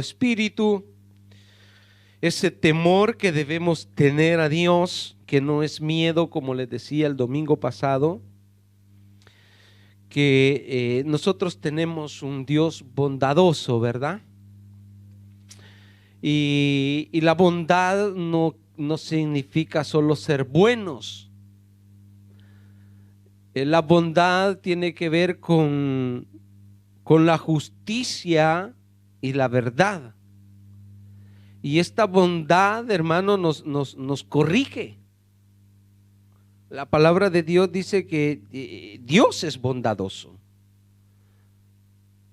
Espíritu, ese temor que debemos tener a Dios, que no es miedo, como les decía el domingo pasado, que nosotros tenemos un Dios bondadoso, ¿verdad? Y la bondad no significa solo ser buenos. La bondad tiene que ver con la justicia y la verdad. Y esta bondad, hermano, nos corrige. La palabra de Dios dice que Dios es bondadoso.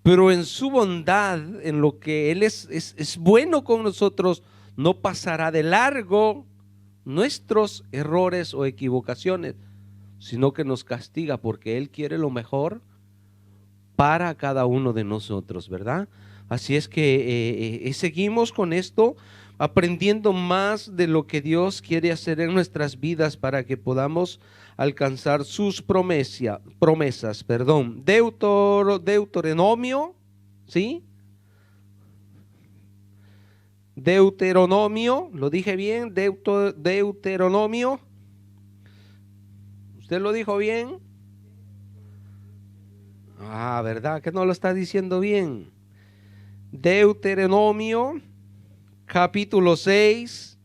Pero en su bondad, en lo que Él es bueno con nosotros, no pasará de largo nuestros errores o equivocaciones, sino que nos castiga porque Él quiere lo mejor para cada uno de nosotros, ¿verdad? Así es que seguimos con esto, aprendiendo más de lo que Dios quiere hacer en nuestras vidas para que podamos alcanzar sus promesas. Deuteronomio, ¿sí? Deuteronomio, ¿lo dije bien? Deuteronomio, ¿usted lo dijo bien? Ah, ¿verdad que no lo está diciendo bien? Deuteronomio capítulo 6,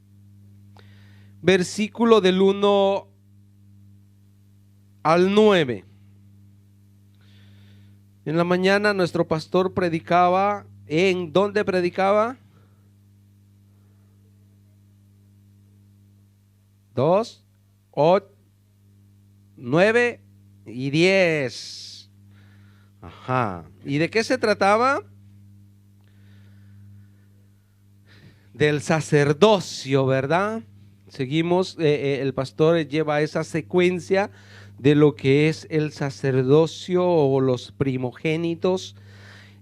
versículo del 1 al 9. En la mañana nuestro pastor predicaba. ¿En dónde predicaba? 2, 8, 9 y 10. Ajá. ¿Y de qué se trataba? Del sacerdocio, ¿verdad? Seguimos, el pastor lleva esa secuencia de lo que es el sacerdocio o los primogénitos.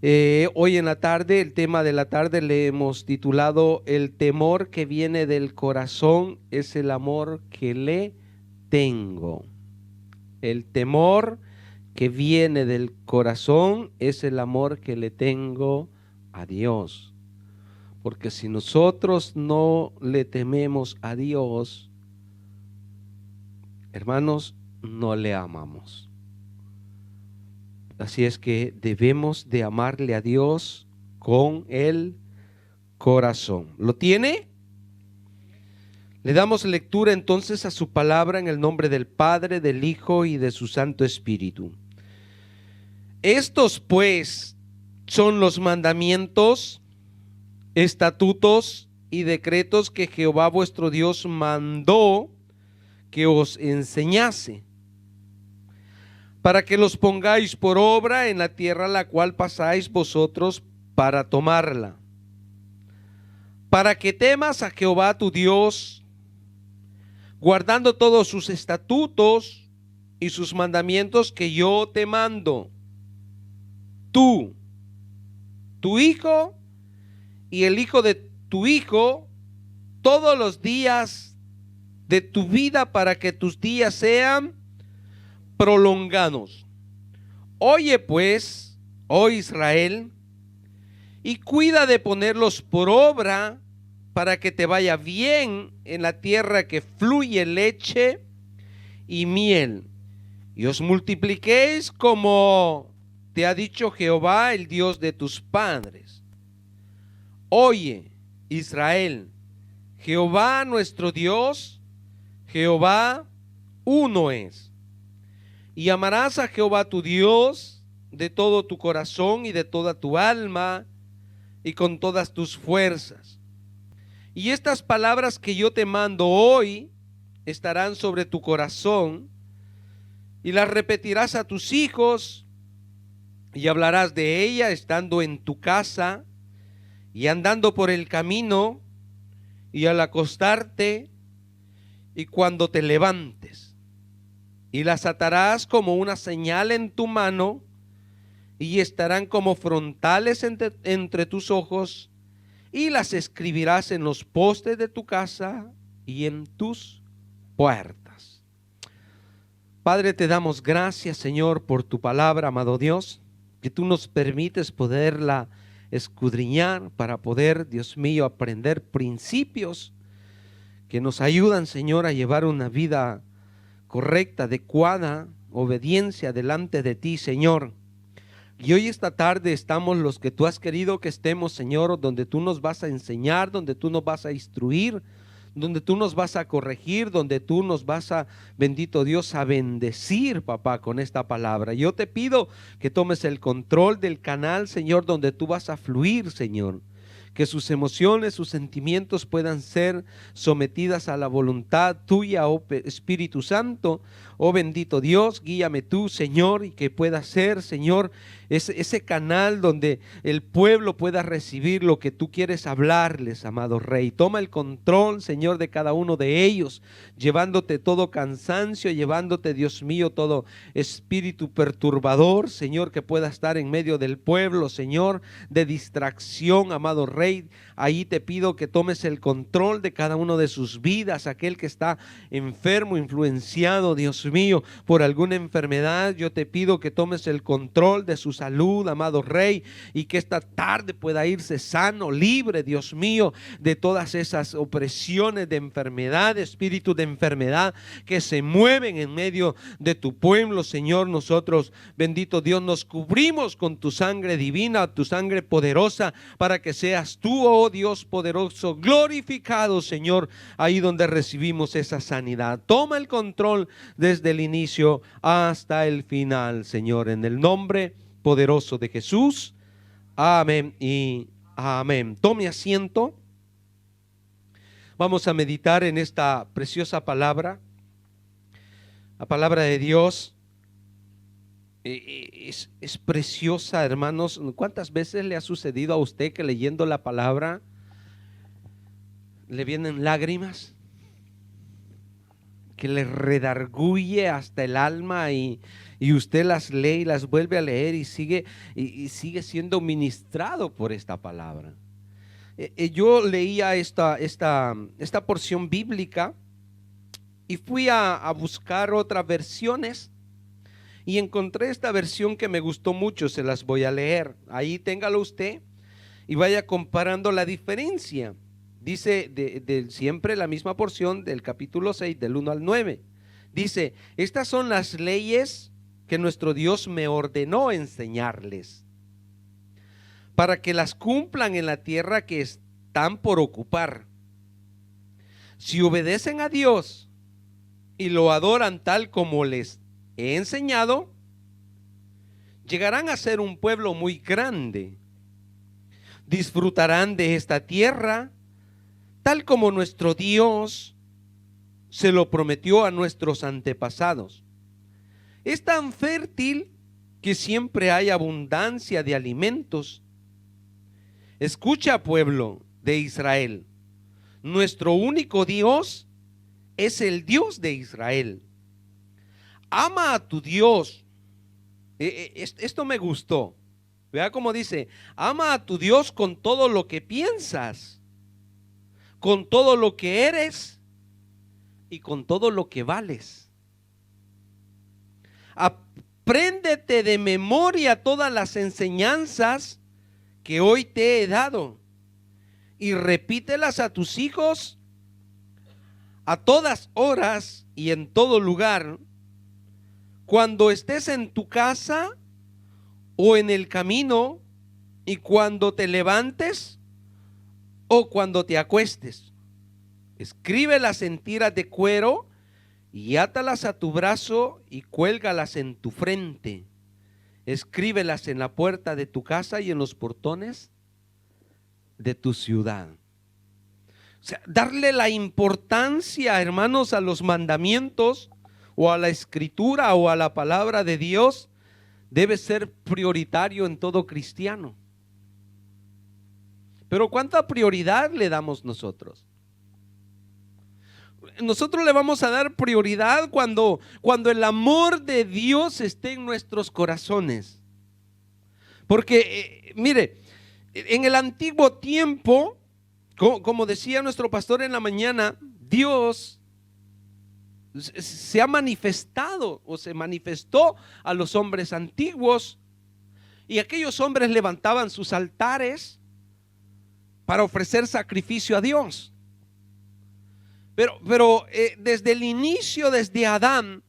Hoy en la tarde, el tema de la tarde le hemos titulado El temor que viene del corazón es el amor que le tengo. El temor que viene del corazón es el amor que le tengo a Dios. Porque si nosotros no le tememos a Dios, hermanos, no le amamos. Así es que debemos de amarle a Dios con el corazón. ¿Lo tiene? Le damos lectura entonces a su palabra en el nombre del Padre, del Hijo y de su Santo Espíritu. Estos pues son los mandamientos, estatutos y decretos que Jehová vuestro Dios mandó que os enseñase, para que los pongáis por obra en la tierra a la cual pasáis vosotros para tomarla, para que temas a Jehová tu Dios, guardando todos sus estatutos y sus mandamientos que yo te mando, tú, tu hijo y el hijo de tu hijo, todos los días de tu vida, para que tus días sean prolongados. Oye pues, oh Israel, y cuida de ponerlos por obra, para que te vaya bien en la tierra que fluye leche y miel, y os multipliquéis como te ha dicho Jehová, el Dios de tus padres. Oye, Israel, Jehová nuestro Dios, Jehová uno es. Y amarás a Jehová tu Dios de todo tu corazón y de toda tu alma y con todas tus fuerzas. Y estas palabras que yo te mando hoy estarán sobre tu corazón, y las repetirás a tus hijos, y hablarás de ella estando en tu casa y andando por el camino y al acostarte y cuando te levantes. Y las atarás como una señal en tu mano, y estarán como frontales entre tus ojos, y las escribirás en los postes de tu casa y en tus puertas. Padre, te damos gracias, Señor, por tu palabra, amado Dios, que tú nos permites poderla escudriñar, para poder, Dios mío, aprender principios que nos ayudan, Señor, a llevar una vida correcta, adecuada, obediencia delante de ti, Señor. Y hoy esta tarde estamos los que tú has querido que estemos, Señor, donde tú nos vas a enseñar, donde tú nos vas a instruir, donde tú nos vas a corregir, donde tú nos vas a, bendito Dios, a bendecir, papá, con esta palabra. Yo te pido que tomes el control del canal, Señor, donde tú vas a fluir, Señor. Que sus emociones, sus sentimientos puedan ser sometidas a la voluntad tuya, oh Espíritu Santo. Oh bendito Dios, guíame tú, Señor, y que pueda ser, Señor, ese canal donde el pueblo pueda recibir lo que tú quieres hablarles, amado Rey. Toma el control, Señor, de cada uno de ellos, llevándote todo cansancio, llevándote, Dios mío, todo espíritu perturbador, Señor, que pueda estar en medio del pueblo, Señor, de distracción, amado Rey. Ahí te pido que tomes el control de cada uno de sus vidas, aquel que está enfermo, influenciado, Dios mío, por alguna enfermedad. Yo te pido que tomes el control de su salud, amado Rey, y que esta tarde pueda irse sano, libre, Dios mío, de todas esas opresiones de enfermedad, espíritus de enfermedad que se mueven en medio de tu pueblo, Señor. Nosotros, bendito Dios, nos cubrimos con tu sangre divina, tu sangre poderosa, para que seas tú, oh Dios poderoso, glorificado, Señor, ahí donde recibimos esa sanidad. Toma el control desde el inicio hasta el final, Señor, en el nombre poderoso de Jesús. Amén y amén. Tome asiento. Vamos a meditar en esta preciosa palabra. La palabra de Dios es preciosa, hermanos. ¿Cuántas veces le ha sucedido a usted que leyendo la palabra le vienen lágrimas? Que le redarguye hasta el alma y usted las lee y las vuelve a leer y sigue siendo ministrado por esta palabra. Yo leía esta porción bíblica y fui a buscar otras versiones y encontré esta versión que me gustó mucho. Se las voy a leer. Ahí téngalo usted y vaya comparando la diferencia. Dice de siempre la misma porción del capítulo 6, del 1 al 9. Dice: estas son las leyes que nuestro Dios me ordenó enseñarles, para que las cumplan en la tierra que están por ocupar. Si obedecen a Dios y lo adoran tal como les he enseñado, llegarán a ser un pueblo muy grande. Disfrutarán de esta tierra tal como nuestro Dios se lo prometió a nuestros antepasados. Es tan fértil que siempre hay abundancia de alimentos. Escucha, pueblo de Israel, nuestro único Dios es el Dios de Israel. Ama a tu Dios. Esto me gustó. Vea cómo dice: ama a tu Dios con todo lo que piensas, con todo lo que eres y con todo lo que vales. Apréndete de memoria todas las enseñanzas que hoy te he dado y repítelas a tus hijos a todas horas y en todo lugar, cuando estés en tu casa o en el camino, y cuando te levantes o cuando te acuestes. Escríbelas en tiras de cuero y átalas a tu brazo y cuélgalas en tu frente. Escríbelas en la puerta de tu casa y en los portones de tu ciudad. O sea, darle la importancia, hermanos, a los mandamientos o a la escritura o a la palabra de Dios debe ser prioritario en todo cristiano. Pero ¿cuánta prioridad le damos nosotros? Nosotros le vamos a dar prioridad cuando el amor de Dios esté en nuestros corazones. Porque mire, en el antiguo tiempo, como decía nuestro pastor en la mañana, Dios se ha manifestado o se manifestó a los hombres antiguos, Y aquellos hombres levantaban sus altares para ofrecer sacrificio a Dios. Pero desde el inicio, desde Adán,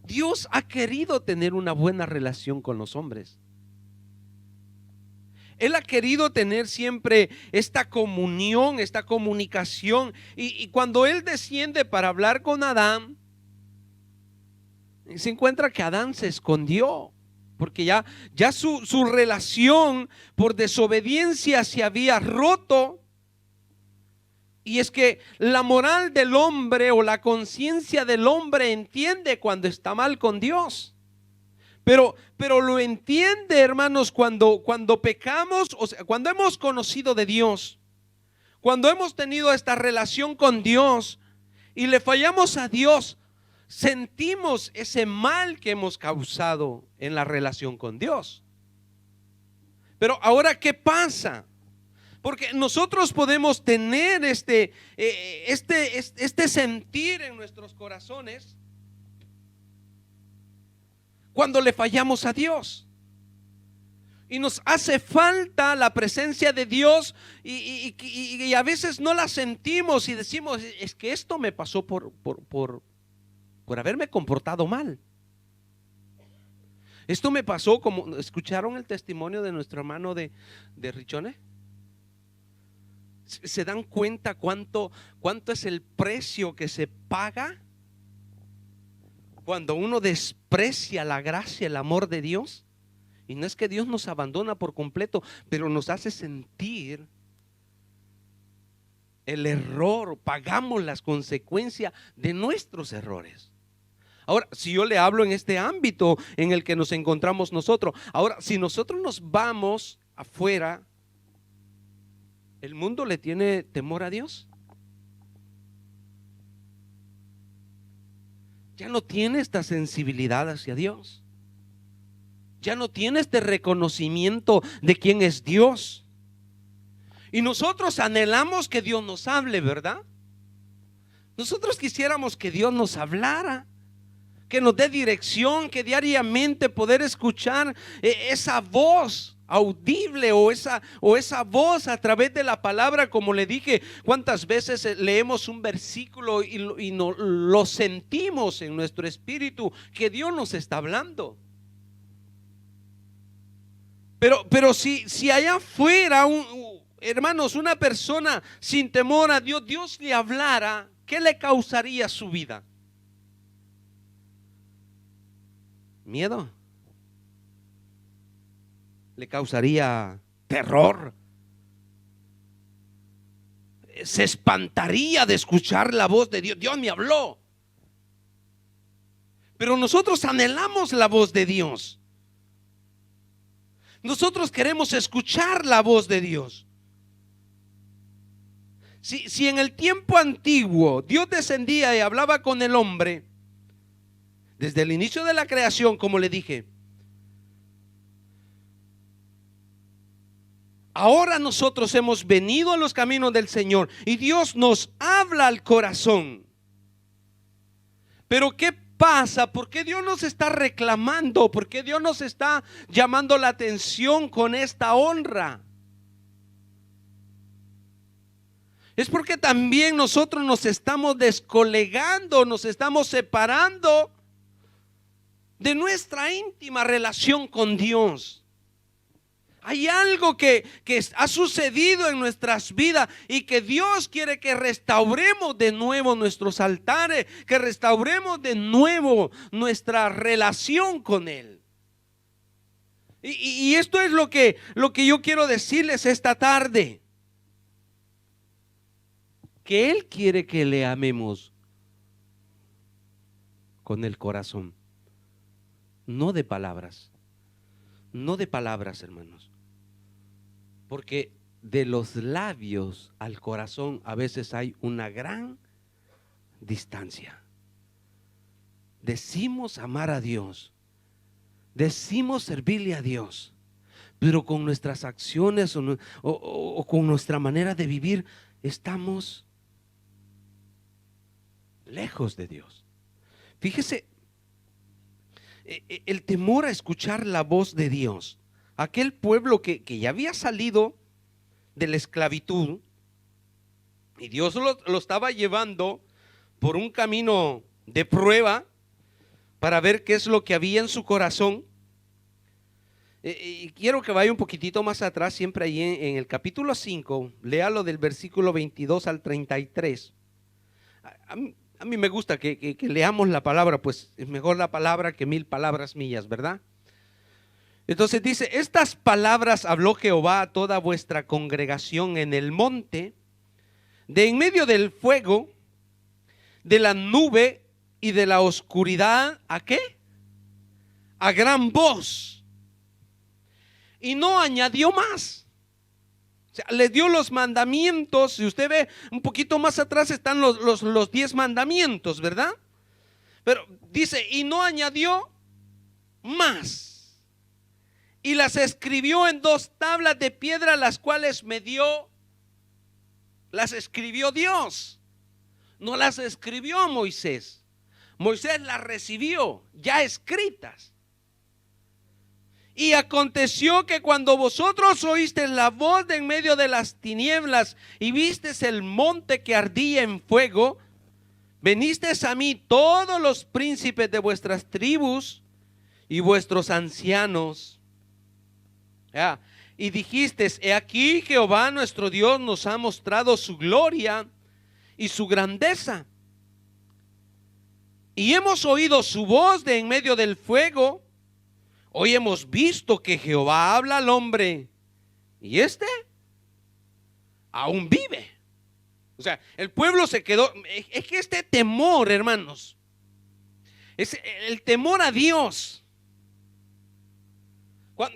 Dios ha querido tener una buena relación con los hombres. Él ha querido tener siempre esta comunión, esta comunicación. Y cuando Él desciende para hablar con Adán, se encuentra que Adán se escondió, porque ya su relación por desobediencia se había roto. Y es que la moral del hombre o la conciencia del hombre entiende cuando está mal con Dios. Pero lo entiende, hermanos, cuando pecamos, o sea, cuando hemos conocido de Dios, cuando hemos tenido esta relación con Dios y le fallamos a Dios, sentimos ese mal que hemos causado en la relación con Dios. Pero ahora, ¿qué pasa? Porque nosotros podemos tener este sentir en nuestros corazones cuando le fallamos a Dios. Y nos hace falta la presencia de Dios y a veces no la sentimos y decimos, es que esto me pasó por haberme comportado mal. Esto me pasó, como escucharon el testimonio de nuestro hermano de Richone. ¿Se dan cuenta cuánto es el precio que se paga cuando uno desprecia la gracia, el amor de Dios? Y no es que Dios nos abandona por completo, pero nos hace sentir el error, pagamos las consecuencias de nuestros errores. Ahora, si yo le hablo en este ámbito en el que nos encontramos nosotros, ahora, si nosotros nos vamos afuera, ¿el mundo le tiene temor a Dios? Ya no tiene esta sensibilidad hacia Dios. Ya no tiene este reconocimiento de quién es Dios. Y nosotros anhelamos que Dios nos hable, ¿verdad? Nosotros quisiéramos que Dios nos hablara, que nos dé dirección, que diariamente poder escuchar esa voz audible o esa voz a través de la palabra. Como le dije, cuántas veces leemos un versículo y lo sentimos en nuestro espíritu que Dios nos está hablando. Pero si allá afuera, hermanos, una persona sin temor a Dios, Dios le hablara, ¿qué le causaría a su vida? Miedo. Le causaría terror. Se espantaría de escuchar la voz de Dios. Dios me habló. Pero nosotros anhelamos la voz de Dios. Nosotros queremos escuchar la voz de Dios. Si en el tiempo antiguo Dios descendía y hablaba con el hombre, desde el inicio de la creación, como le dije, ahora nosotros hemos venido a los caminos del Señor y Dios nos habla al corazón. Pero ¿qué pasa? ¿Por qué Dios nos está reclamando? ¿Por qué Dios nos está llamando la atención con esta honra? Es porque también nosotros nos estamos descolegando, nos estamos separando de nuestra íntima relación con Dios. Hay algo que ha sucedido en nuestras vidas y que Dios quiere que restauremos de nuevo nuestros altares, que restauremos de nuevo nuestra relación con Él. Y esto es lo que yo quiero decirles esta tarde. Que Él quiere que le amemos con el corazón, no de palabras, no de palabras, hermanos. Porque de los labios al corazón a veces hay una gran distancia. Decimos amar a Dios, decimos servirle a Dios, pero con nuestras acciones o con nuestra manera de vivir estamos lejos de Dios. Fíjese, El temor a escuchar la voz de Dios. Aquel pueblo que ya había salido de la esclavitud y Dios lo estaba llevando por un camino de prueba para ver qué es lo que había en su corazón. Y quiero que vaya un poquitito más atrás, siempre ahí en el capítulo 5, léalo del versículo 22 al 33. A mí me gusta que leamos la palabra, pues es mejor la palabra que 1000 palabras mías, ¿verdad? Entonces dice: estas palabras habló Jehová a toda vuestra congregación en el monte, de en medio del fuego, de la nube y de la oscuridad. ¿A qué? A gran voz. Y no añadió más. O sea, le dio los mandamientos. Si usted ve un poquito más atrás están los 10 mandamientos, ¿verdad? Pero dice: y no añadió más. Y las escribió en 2 tablas de piedra, las cuales las escribió Dios. No las escribió Moisés. Moisés las recibió ya escritas. Y aconteció que cuando vosotros oísteis la voz de en medio de las tinieblas y visteis el monte que ardía en fuego, venisteis a mí todos los príncipes de vuestras tribus y vuestros ancianos. Y dijisteis: he aquí Jehová nuestro Dios nos ha mostrado su gloria y su grandeza. Y hemos oído su voz de en medio del fuego. Hoy hemos visto que Jehová habla al hombre y este aún vive. O sea, el pueblo se quedó. Es que este temor, hermanos, es el temor a Dios.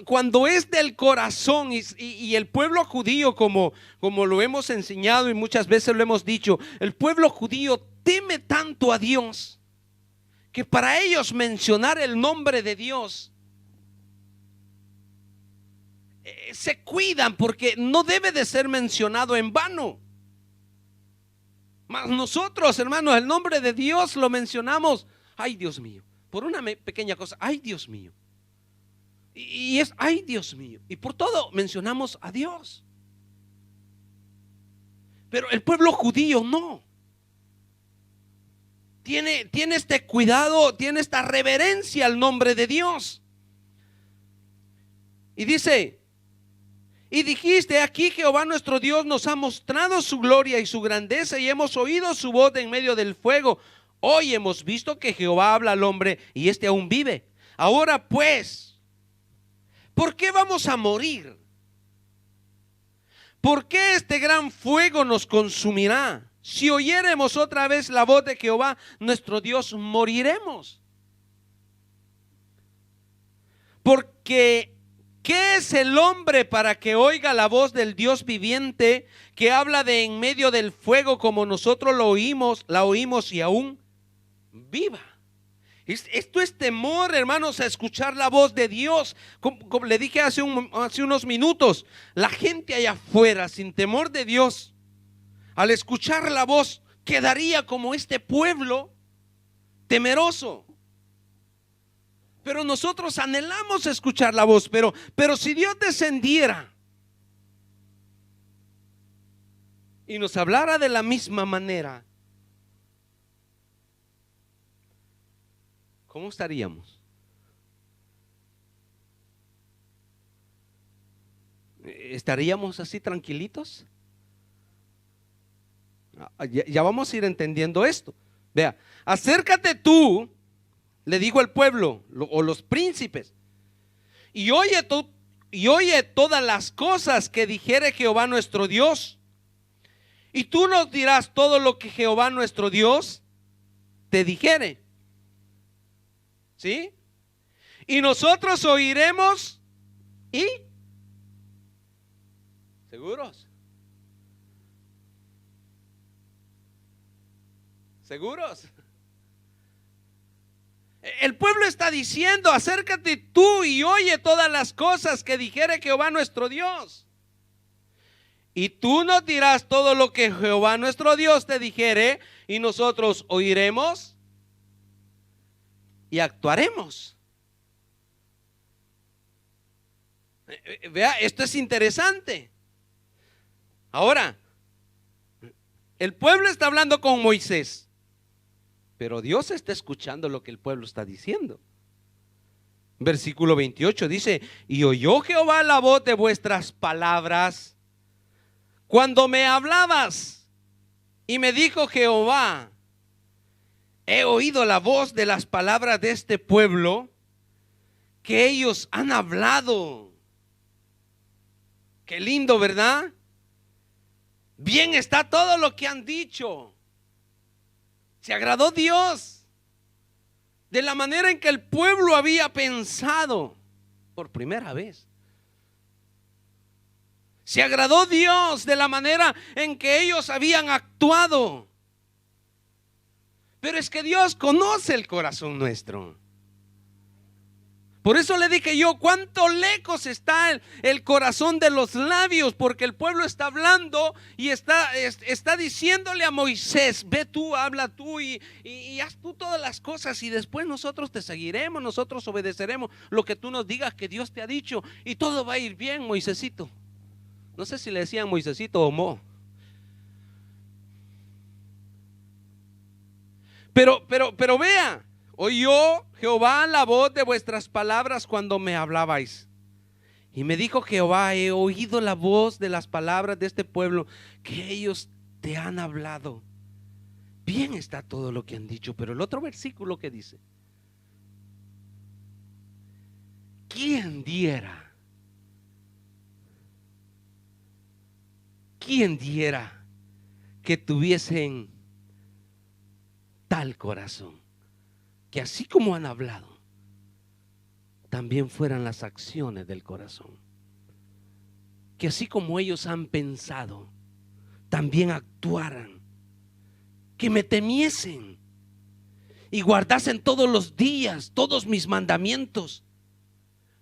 Cuando es del corazón y el pueblo judío, como lo hemos enseñado y muchas veces lo hemos dicho, el pueblo judío teme tanto a Dios que para ellos mencionar el nombre de Dios se cuidan, porque no debe de ser mencionado en vano. Mas nosotros, hermanos, el nombre de Dios lo mencionamos, ay Dios mío, por una pequeña cosa, ay Dios mío, y es ay Dios mío, y por todo mencionamos a Dios. Pero el pueblo judío no. Tiene este cuidado, tiene esta reverencia al nombre de Dios. Y dice: y dijiste: aquí Jehová nuestro Dios nos ha mostrado su gloria y su grandeza, y hemos oído su voz de en medio del fuego. Hoy hemos visto que Jehová habla al hombre y este aún vive. Ahora pues, ¿por qué vamos a morir? ¿Por qué este gran fuego nos consumirá? Si oyéremos otra vez la voz de Jehová nuestro Dios, moriremos. Porque ¿qué es el hombre para que oiga la voz del Dios viviente, que habla de en medio del fuego como nosotros la oímos y aún viva? Esto es temor, hermanos, a escuchar la voz de Dios. Como le dije hace unos minutos, la gente allá afuera sin temor de Dios, al escuchar la voz, quedaría como este pueblo temeroso. Pero nosotros anhelamos escuchar la voz. Pero si Dios descendiera y nos hablara de la misma manera, ¿cómo estaríamos? ¿Estaríamos así tranquilitos? Ya vamos a ir entendiendo esto. Vea, acércate tú, le dijo el pueblo o los príncipes, y oye todas las cosas que dijere Jehová nuestro Dios, y tú nos dirás todo lo que Jehová nuestro Dios te dijere. ¿Sí? Y nosotros oiremos y ¿seguros? ¿Seguros? El pueblo está diciendo: acércate tú y oye todas las cosas que dijere Jehová nuestro Dios. Y tú nos dirás todo lo que Jehová nuestro Dios te dijere, y nosotros oiremos y actuaremos. Vea, esto es interesante. Ahora, el pueblo está hablando con Moisés, pero Dios está escuchando lo que el pueblo está diciendo. Versículo 28 dice: y oyó Jehová la voz de vuestras palabras cuando me hablabas. Y me dijo Jehová: he oído la voz de las palabras de este pueblo que ellos han hablado. Qué lindo, ¿verdad? Bien está todo lo que han dicho. Se agradó Dios de la manera en que el pueblo había pensado por primera vez. Se agradó Dios de la manera en que ellos habían actuado. Pero es que Dios conoce el corazón nuestro. Por eso le dije yo, cuánto lejos está el corazón de los labios, porque el pueblo está hablando y está diciéndole a Moisés: ve tú, habla tú y haz tú todas las cosas, y después nosotros te seguiremos, nosotros obedeceremos lo que tú nos digas que Dios te ha dicho, y todo va a ir bien, Moisésito. No sé si le decían Moisésito o Mo. Pero vea: oyó Jehová la voz de vuestras palabras cuando me hablabais. Y me dijo Jehová: he oído la voz de las palabras de este pueblo que ellos te han hablado. Bien está todo lo que han dicho. Pero el otro versículo que dice: ¿quién diera que tuviesen tal corazón, que así como han hablado, también fueran las acciones del corazón? Que así como ellos han pensado, también actuaran. Que me temiesen y guardasen todos los días todos mis mandamientos,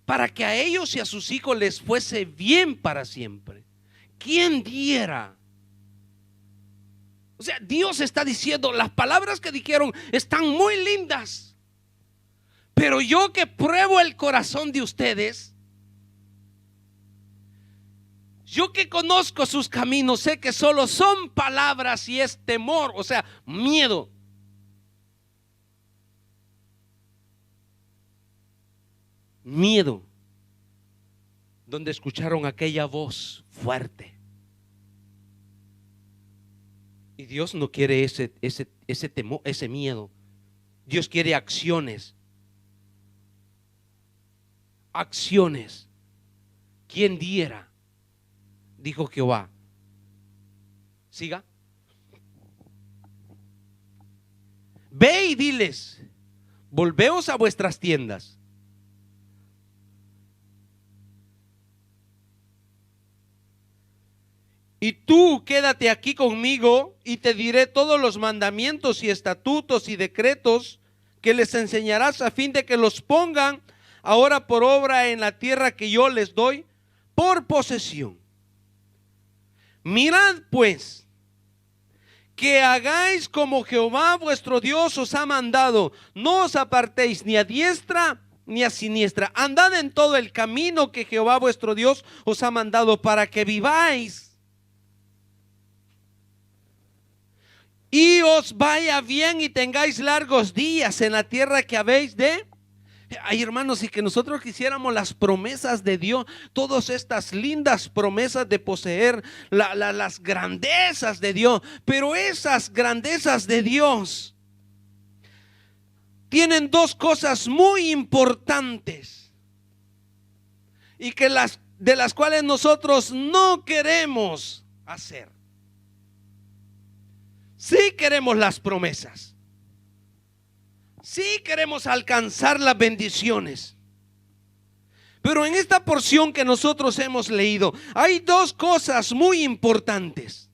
para que a ellos y a sus hijos les fuese bien para siempre. ¿Quién diera? O sea, Dios está diciendo: las palabras que dijeron están muy lindas, pero yo que pruebo el corazón de ustedes, yo que conozco sus caminos, sé que solo son palabras y es temor, o sea, miedo. Miedo, donde escucharon aquella voz fuerte. Y Dios no quiere ese temor, ese miedo. Dios quiere acciones. Acciones. ¿Quién diera? Dijo Jehová. Siga. Ve y diles: volveos a vuestras tiendas. Y tú quédate aquí conmigo, y te diré todos los mandamientos y estatutos y decretos que les enseñarás, a fin de que los pongan ahora por obra en la tierra que yo les doy por posesión. Mirad pues que hagáis como Jehová vuestro Dios os ha mandado. No os apartéis ni a diestra ni a siniestra. Andad en todo el camino que Jehová vuestro Dios os ha mandado, para que viváis y os vaya bien y tengáis largos días en la tierra que habéis de. Ay, hermanos, y que nosotros quisiéramos las promesas de Dios, todas estas lindas promesas de poseer las grandezas de Dios. Pero esas grandezas de Dios tienen dos cosas muy importantes, y que de las cuales nosotros no queremos hacer. Sí queremos las promesas, sí queremos alcanzar las bendiciones, pero en esta porción que nosotros hemos leído hay dos cosas muy importantes,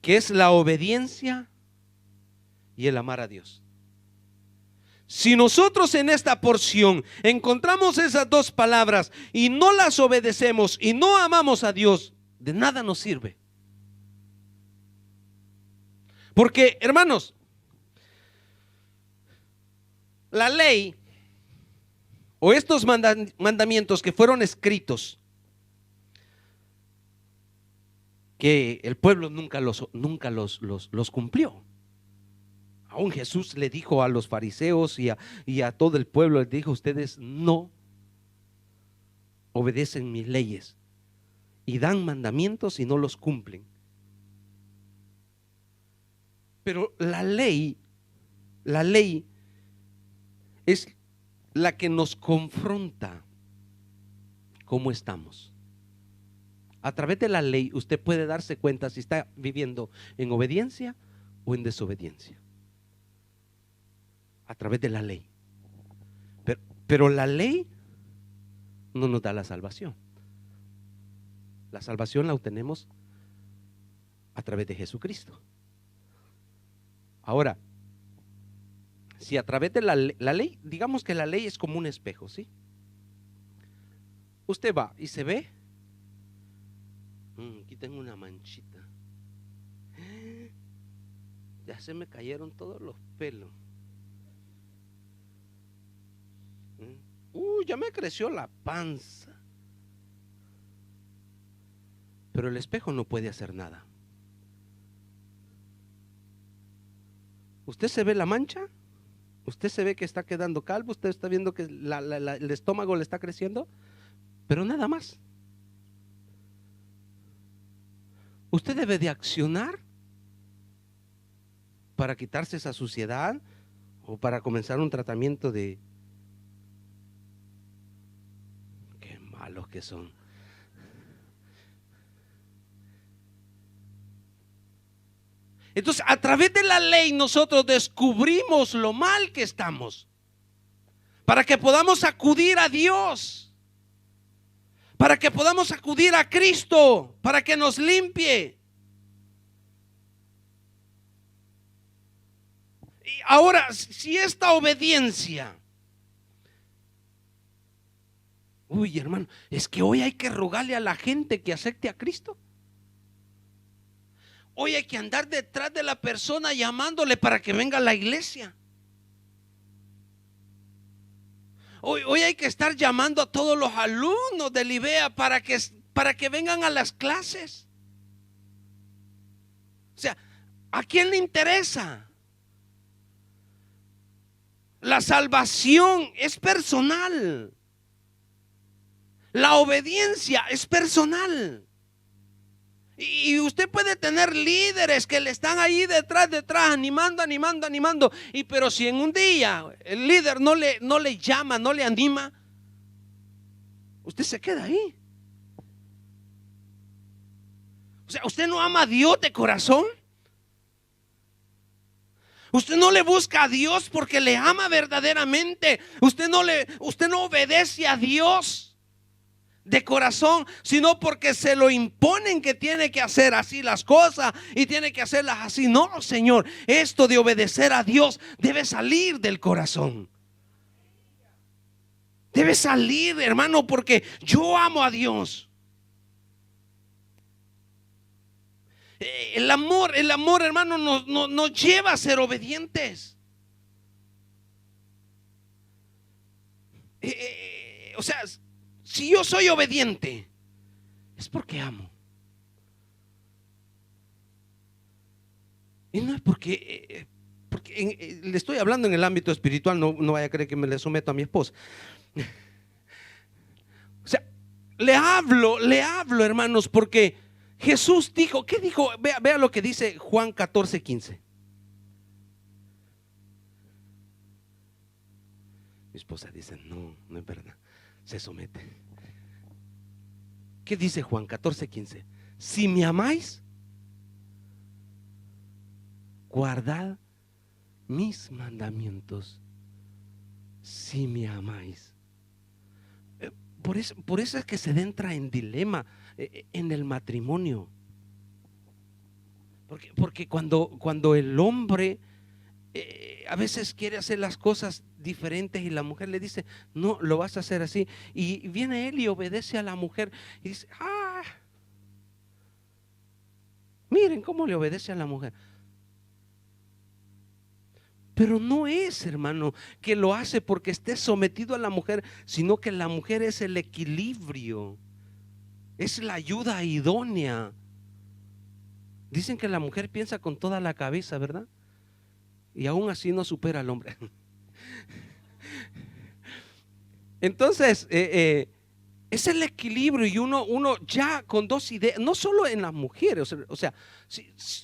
que es la obediencia y el amar a Dios. Si nosotros en esta porción encontramos esas dos palabras y no las obedecemos y no amamos a Dios, de nada nos sirve. Porque, hermanos, la ley o estos mandamientos que fueron escritos, que el pueblo nunca los cumplió. Aún Jesús le dijo a los fariseos y a todo el pueblo, les dijo: ustedes no obedecen mis leyes y dan mandamientos y no los cumplen. Pero la ley es la que nos confronta cómo estamos. A través de la ley usted puede darse cuenta si está viviendo en obediencia o en desobediencia. A través de la ley. Pero la ley no nos da la salvación. La salvación la obtenemos a través de Jesucristo. Ahora, si a través de la ley, digamos que la ley es como un espejo, ¿sí? Usted va y se ve, aquí tengo una manchita, ya se me cayeron todos los pelos, ya me creció la panza. Pero el espejo no puede hacer nada. Usted se ve la mancha, usted se ve que está quedando calvo, usted está viendo que el estómago le está creciendo, pero nada más. Usted debe de accionar para quitarse esa suciedad o para comenzar un tratamiento de... Qué malos que son. Entonces, a través de la ley nosotros descubrimos lo mal que estamos, para que podamos acudir a Dios, para que podamos acudir a Cristo, para que nos limpie. Y ahora, si esta obediencia, hermano, es que hoy hay que rogarle a la gente que acepte a Cristo. Hoy hay que andar detrás de la persona llamándole para que venga a la iglesia. Hoy hay que estar llamando a todos los alumnos de Libea para que vengan a las clases. O sea, ¿a quién le interesa? La salvación es personal. La obediencia es personal. Y usted puede tener líderes que le están ahí detrás, animando. Pero si en un día el líder no le llama, no le anima, usted se queda ahí. O sea, usted no ama a Dios de corazón. Usted no le busca a Dios porque le ama verdaderamente. Usted no obedece a Dios de corazón, sino porque se lo imponen que tiene que hacer así las cosas y tiene que hacerlas así. No, Señor, esto de obedecer a Dios debe salir del corazón. Debe salir, hermano, porque yo amo a Dios. El amor, hermano, nos lleva a ser obedientes. O sea, si yo soy obediente, es porque amo. Y no es porque le estoy hablando en el ámbito espiritual, no vaya a creer que me le someto a mi esposa. O sea, le hablo, hermanos, porque Jesús dijo, ¿qué dijo? Vea lo que dice Juan 14:15. Mi esposa dice, no es verdad. Se somete. ¿Qué dice Juan 14:15? Si me amáis, guardad mis mandamientos. Si me amáis. Por eso es que se entra en dilema en el matrimonio. Porque cuando el hombre a veces quiere hacer las cosas diferentes y la mujer le dice, no, lo vas a hacer así, y viene él y obedece a la mujer y dice, miren cómo le obedece a la mujer. Pero no es, hermano, que lo hace porque esté sometido a la mujer, sino que la mujer es el equilibrio, es la ayuda idónea. Dicen que la mujer piensa con toda la cabeza, ¿verdad? Y aún así no supera al hombre. Entonces, es el equilibrio, y uno ya con dos ideas, no solo en las mujeres, o sea,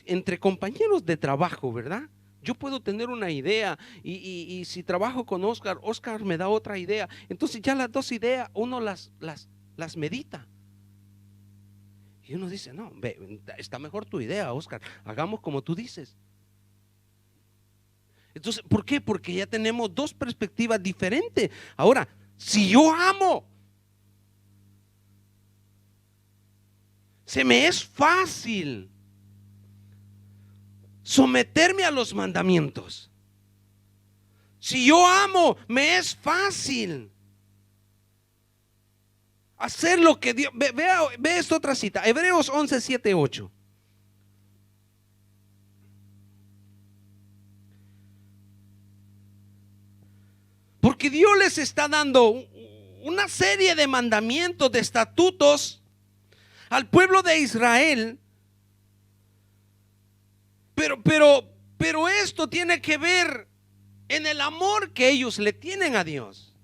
entre compañeros de trabajo, ¿verdad? Yo puedo tener una idea y si trabajo con Oscar, Oscar me da otra idea. Entonces ya las dos ideas uno las medita. Y uno dice, no, ve, está mejor tu idea, Oscar, hagamos como tú dices. Entonces, ¿por qué? Porque ya tenemos dos perspectivas diferentes. Ahora, si yo amo, se me es fácil someterme a los mandamientos. Si yo amo, me es fácil hacer lo que Dios. Ve esta otra cita, Hebreos 11, 7, 8. Porque Dios les está dando una serie de mandamientos, de estatutos al pueblo de Israel. Pero esto tiene que ver en el amor que ellos le tienen a Dios.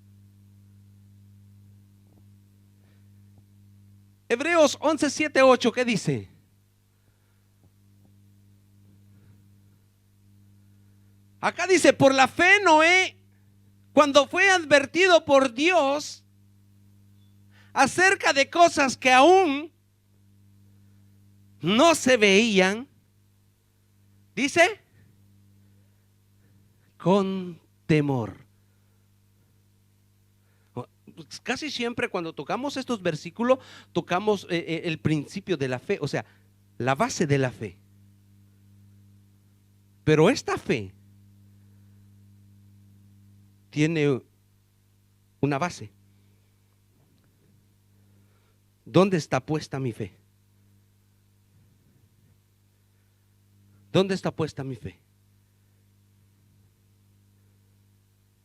Hebreos 11, 7, 8, ¿qué dice? Acá dice, por la fe Noé, cuando fue advertido por Dios acerca de cosas que aún no se veían, dice, con temor. Casi siempre cuando tocamos estos versículos, tocamos el principio de la fe, o sea, la base de la fe. Pero esta fe tiene una base. ¿Dónde está puesta mi fe? ¿Dónde está puesta mi fe?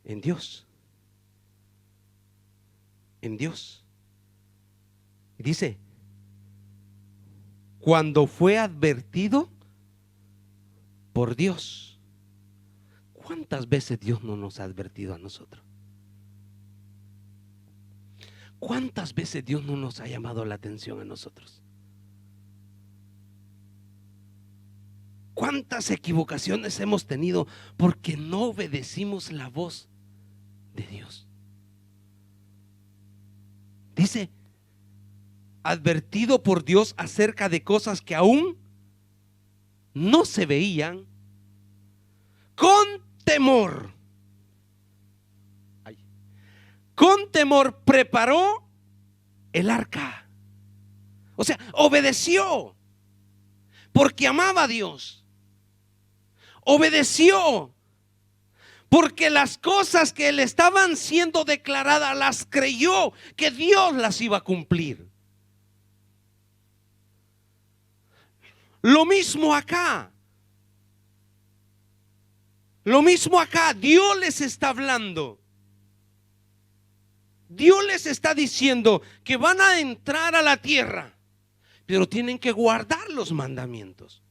En Dios. En Dios. Dice, cuando fue advertido por Dios. ¿Cuántas veces Dios no nos ha advertido a nosotros? ¿Cuántas veces Dios no nos ha llamado la atención a nosotros? ¿Cuántas equivocaciones hemos tenido porque no obedecimos la voz de Dios? Dice, advertido por Dios acerca de cosas que aún no se veían, con temor. Con temor preparó el arca. O sea, obedeció porque amaba a Dios. Obedeció porque las cosas que le estaban siendo declaradas las creyó que Dios las iba a cumplir. Lo mismo acá. Lo mismo acá. Dios les está hablando. Dios les está diciendo que van a entrar a la tierra, pero tienen que guardar los mandamientos.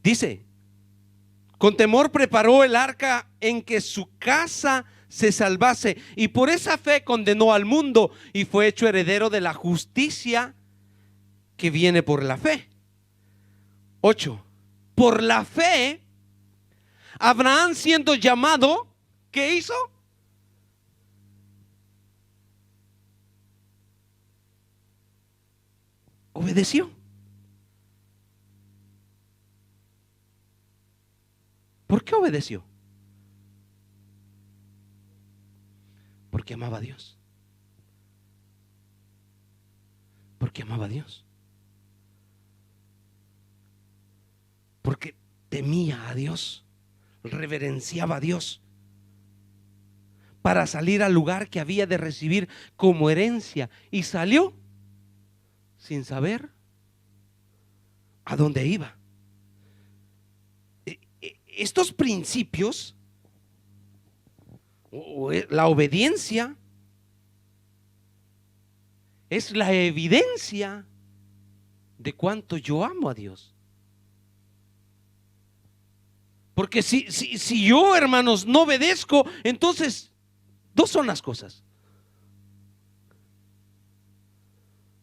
Dice, con temor preparó el arca en que su casa se salvase, y por esa fe condenó al mundo y fue hecho heredero de la justicia que viene por la fe. 8. Por la fe, Abraham, siendo llamado, ¿qué hizo? Obedeció. ¿Por qué obedeció? Porque amaba a Dios. Porque amaba a Dios. Porque temía a Dios, reverenciaba a Dios, para salir al lugar que había de recibir como herencia, y salió sin saber a dónde iba. estos principios, la obediencia, es la evidencia de cuánto yo amo a Dios. Porque si yo, hermanos, no obedezco, entonces dos son las cosas.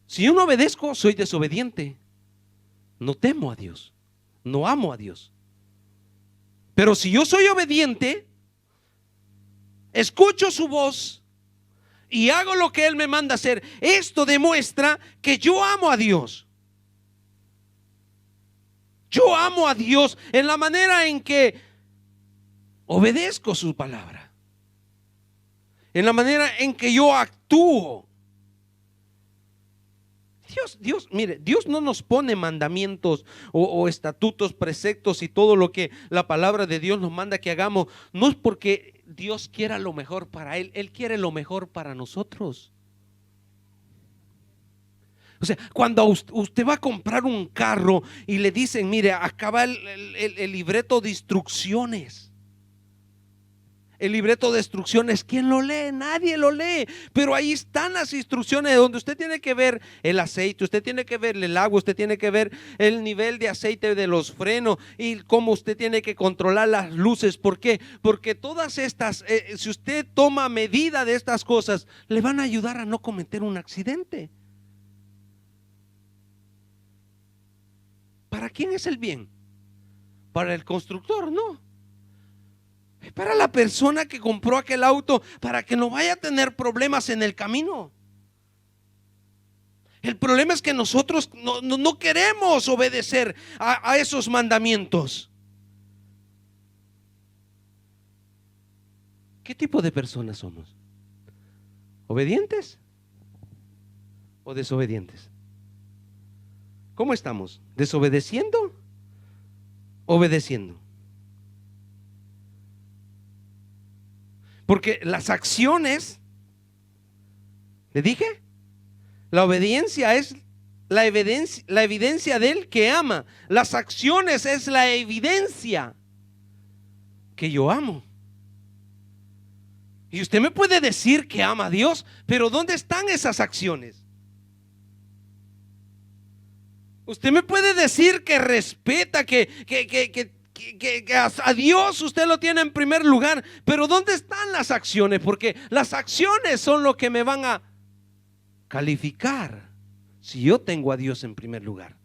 Si yo no obedezco, soy desobediente. No temo a Dios, no amo a Dios. Pero si yo soy obediente, escucho su voz y hago lo que Él me manda hacer, esto demuestra que yo amo a Dios. Yo amo a Dios en la manera en que obedezco su palabra, en la manera en que yo actúo. Dios, mire, Dios no nos pone mandamientos o estatutos, preceptos y todo lo que la palabra de Dios nos manda que hagamos. No es porque Dios quiera lo mejor para Él, Él quiere lo mejor para nosotros. O sea, cuando usted va a comprar un carro y le dicen, mire, acá va el libreto de instrucciones. El libreto de instrucciones, ¿quién lo lee? Nadie lo lee. Pero ahí están las instrucciones donde usted tiene que ver el aceite, usted tiene que ver el agua, usted tiene que ver el nivel de aceite de los frenos y cómo usted tiene que controlar las luces. ¿Por qué? Porque todas estas, si usted toma medida de estas cosas, le van a ayudar a no cometer un accidente. ¿Para quién es el bien? Para el constructor, no. Para la persona que compró aquel auto, para que no vaya a tener problemas en el camino. El problema es que nosotros no queremos obedecer a esos mandamientos. ¿Qué tipo de personas somos? ¿Obedientes o desobedientes? ¿Cómo estamos? ¿Desobedeciendo? ¿Obedeciendo? Porque las acciones, ¿le dije? La obediencia es la evidencia del que ama. Las acciones es la evidencia que yo amo. Y usted me puede decir que ama a Dios, pero ¿dónde están esas acciones? Usted me puede decir que respeta, que a Dios usted lo tiene en primer lugar, pero ¿dónde están las acciones? Porque las acciones son lo que me van a calificar si yo tengo a Dios en primer lugar.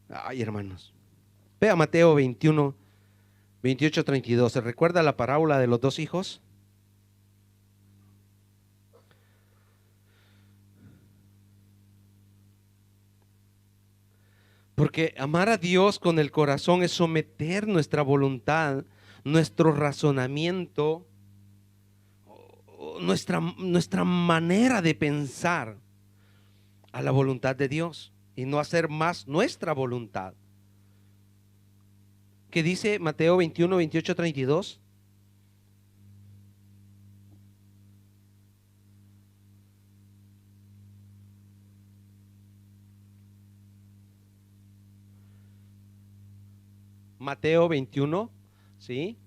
Ay, hermanos, vea Mateo 21, 28, 32. ¿Se recuerda la parábola de los dos hijos? Porque amar a Dios con el corazón es someter nuestra voluntad, nuestro razonamiento, nuestra manera de pensar a la voluntad de Dios y no hacer más nuestra voluntad. ¿Qué dice Mateo 21, 28, 32? Mateo 21, ¿sí?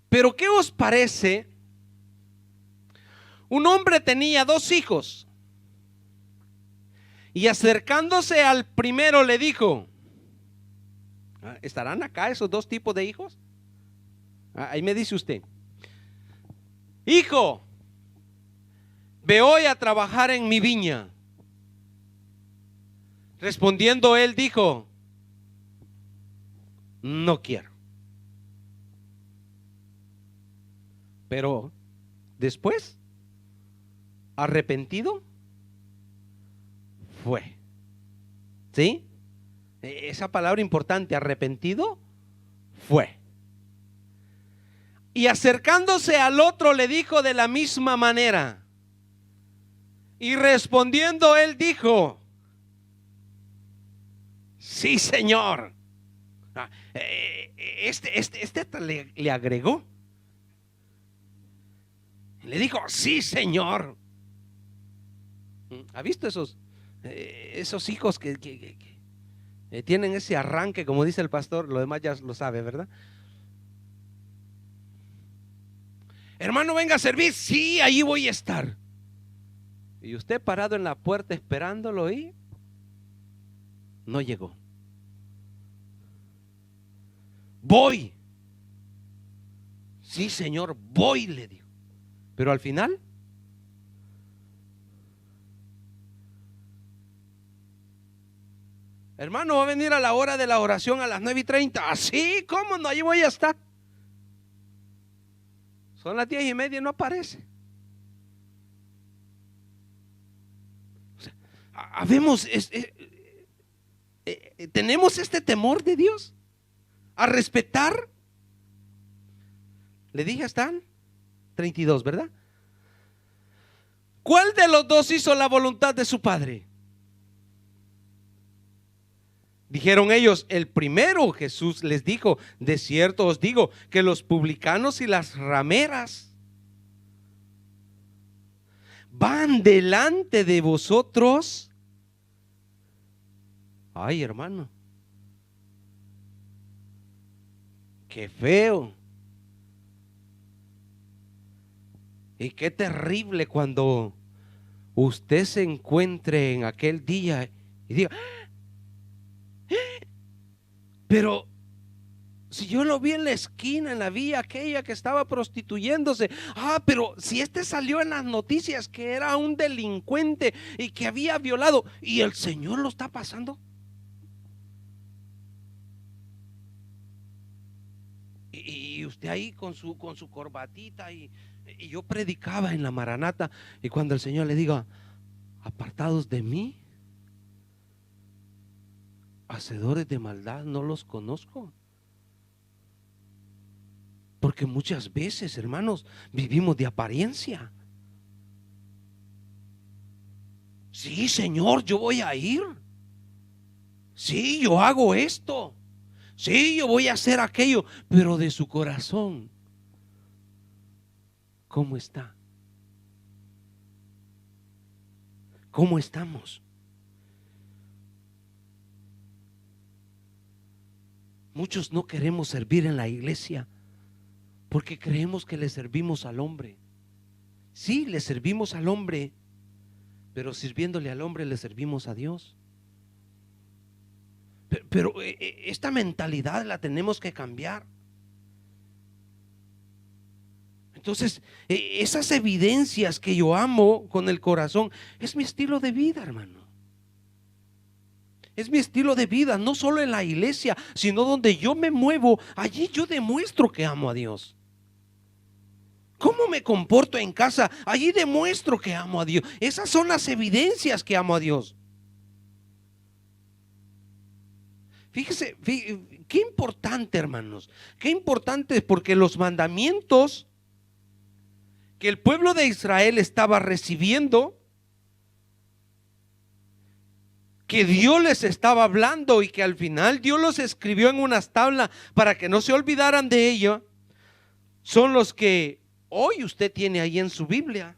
Pero ¿qué os parece? Un hombre tenía dos hijos y acercándose al primero le dijo, ¿estarán acá esos dos tipos de hijos? Ahí me dice usted, hijo, ve hoy a trabajar en mi viña. Respondiendo él dijo, no quiero. Pero después, arrepentido, fue. ¿Sí? Esa palabra importante, arrepentido, fue. Y acercándose al otro le dijo de la misma manera. Y respondiendo él dijo, sí, Señor. Le agregó. Le dijo, sí, Señor. ¿Ha visto esos hijos que tienen ese arranque, como dice el pastor? Lo demás ya lo sabe, ¿verdad? Hermano, venga a servir. Sí, ahí voy a estar. Y usted parado en la puerta esperándolo y no llegó. Voy. Sí, señor, voy, le digo. Pero al final, hermano, va a venir a la hora de la oración a las 9:30. Así, ¿cómo no? Ahí voy a estar. Son las 10:30 y no aparece. O sea, tenemos este temor de Dios a respetar. Le dije, están 32, ¿verdad? ¿Cuál de los dos hizo la voluntad de su padre? Dijeron ellos, el primero. Jesús les dijo, de cierto os digo que los publicanos y las rameras van delante de vosotros. Ay, hermano, qué feo y qué terrible cuando usted se encuentre en aquel día y diga, pero si yo lo vi en la esquina, en la vía aquella que estaba prostituyéndose. Pero si este salió en las noticias que era un delincuente y que había violado, y el Señor lo está pasando. Y usted ahí con su corbatita y yo predicaba en la Maranata, y cuando el Señor le diga, apartados de mí, hacedores de maldad, no los conozco. Porque muchas veces, hermanos, vivimos de apariencia. Sí, Señor, yo voy a ir. Sí, yo hago esto. Sí, yo voy a hacer aquello. Pero de su corazón, ¿cómo está? ¿Cómo estamos? Muchos no queremos servir en la iglesia porque creemos que le servimos al hombre. Sí, le servimos al hombre, pero sirviéndole al hombre le servimos a Dios. Pero esta mentalidad la tenemos que cambiar. Entonces, esas evidencias que yo amo con el corazón es mi estilo de vida, hermano. Es mi estilo de vida, no solo en la iglesia, sino donde yo me muevo. Allí yo demuestro que amo a Dios. ¿Cómo me comporto en casa? Allí demuestro que amo a Dios. Esas son las evidencias que amo a Dios. Fíjese, qué importante, hermanos. Qué importante, porque los mandamientos que el pueblo de Israel estaba recibiendo, que Dios les estaba hablando y que al final Dios los escribió en unas tablas para que no se olvidaran de ello, son los que hoy usted tiene ahí en su Biblia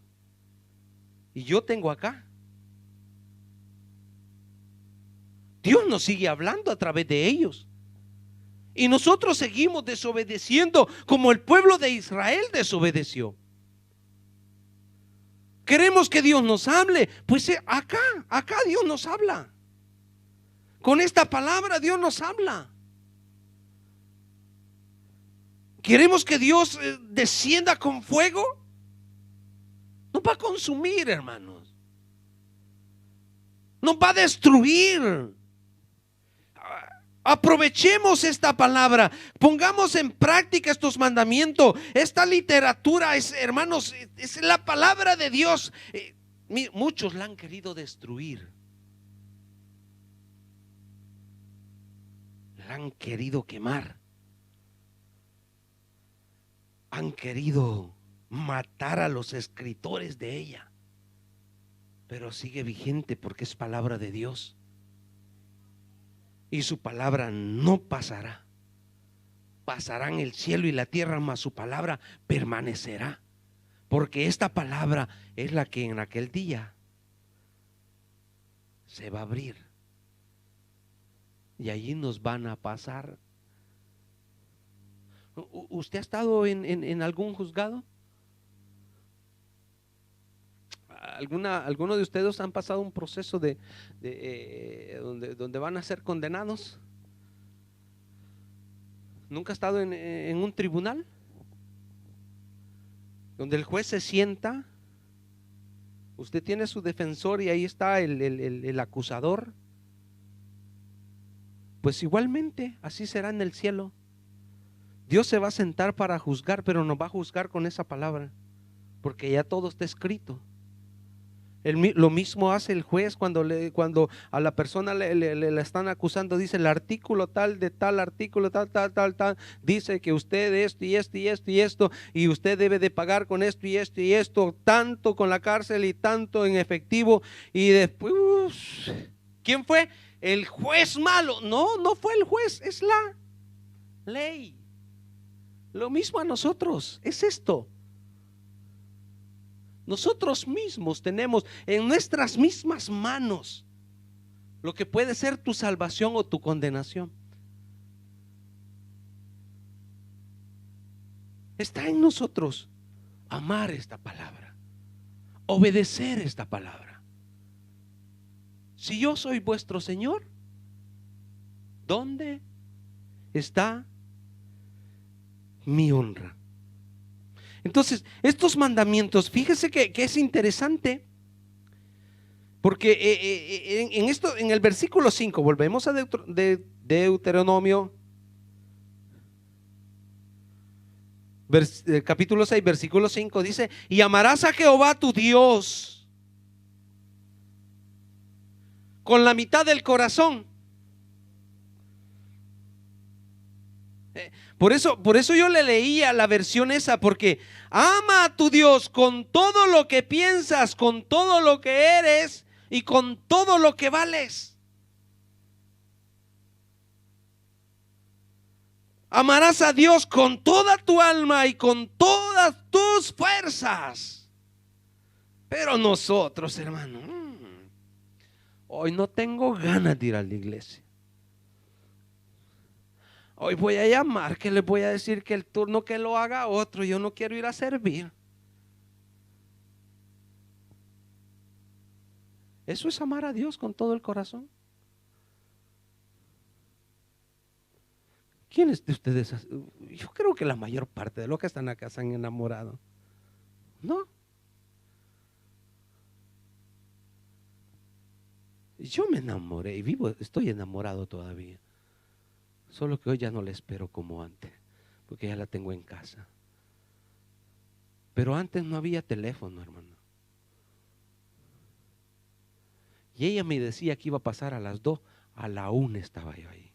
y yo tengo acá. Dios nos sigue hablando a través de ellos y nosotros seguimos desobedeciendo como el pueblo de Israel desobedeció. Queremos que Dios nos hable, pues acá Dios nos habla. Con esta palabra Dios nos habla. Queremos que Dios descienda con fuego. Nos va a consumir, hermanos. Nos va a destruir. Aprovechemos esta palabra, pongamos en práctica estos mandamientos. Esta literatura es, hermanos, es la palabra de Dios. Muchos la han querido destruir, la han querido quemar, han querido matar a los escritores de ella, pero sigue vigente porque es palabra de Dios. Y su palabra no pasará. Pasarán el cielo y la tierra, mas su palabra permanecerá. Porque esta palabra es la que en aquel día se va a abrir y allí nos van a pasar. ¿Usted ha estado en algún juzgado? ¿Alguno de ustedes han pasado un proceso donde van a ser condenados? ¿Nunca ha estado en un tribunal donde el juez se sienta? Usted tiene su defensor y ahí está el acusador. Pues igualmente así será en el cielo. Dios se va a sentar para juzgar, pero nos va a juzgar con esa palabra, porque ya todo está escrito. Lo mismo hace el juez cuando a la persona le están acusando. Dice el artículo tal de tal, artículo tal, dice que usted esto y esto y esto y esto, y usted debe de pagar con esto y esto y esto, tanto con la cárcel y tanto en efectivo. Y después, ¿quién fue? El juez malo. No fue el juez, es la ley. Lo mismo a nosotros, es esto. Nosotros mismos tenemos en nuestras mismas manos lo que puede ser tu salvación o tu condenación. Está en nosotros amar esta palabra, obedecer esta palabra. Si yo soy vuestro Señor, ¿dónde está mi honra? Entonces, estos mandamientos, fíjese que es interesante, porque en el versículo 5, volvemos a Deuteronomio, capítulo 6, versículo 5, dice: y amarás a Jehová tu Dios con la mitad del corazón. Por eso yo le leía la versión esa, porque ama a tu Dios con todo lo que piensas, con todo lo que eres y con todo lo que vales. Amarás a Dios con toda tu alma y con todas tus fuerzas. Pero nosotros, hermano, hoy no tengo ganas de ir a la iglesia. Hoy voy a llamar, que les voy a decir que el turno que lo haga otro, yo no quiero ir a servir. ¿Eso es amar a Dios con todo el corazón? ¿Quiénes de ustedes? Yo creo que la mayor parte de los que están acá se han enamorado. ¿No? Yo me enamoré y estoy enamorado todavía. Solo que hoy ya no la espero como antes, porque ya la tengo en casa. Pero antes no había teléfono, hermano. Y ella me decía que iba a pasar a las 2, a la 1 estaba yo ahí.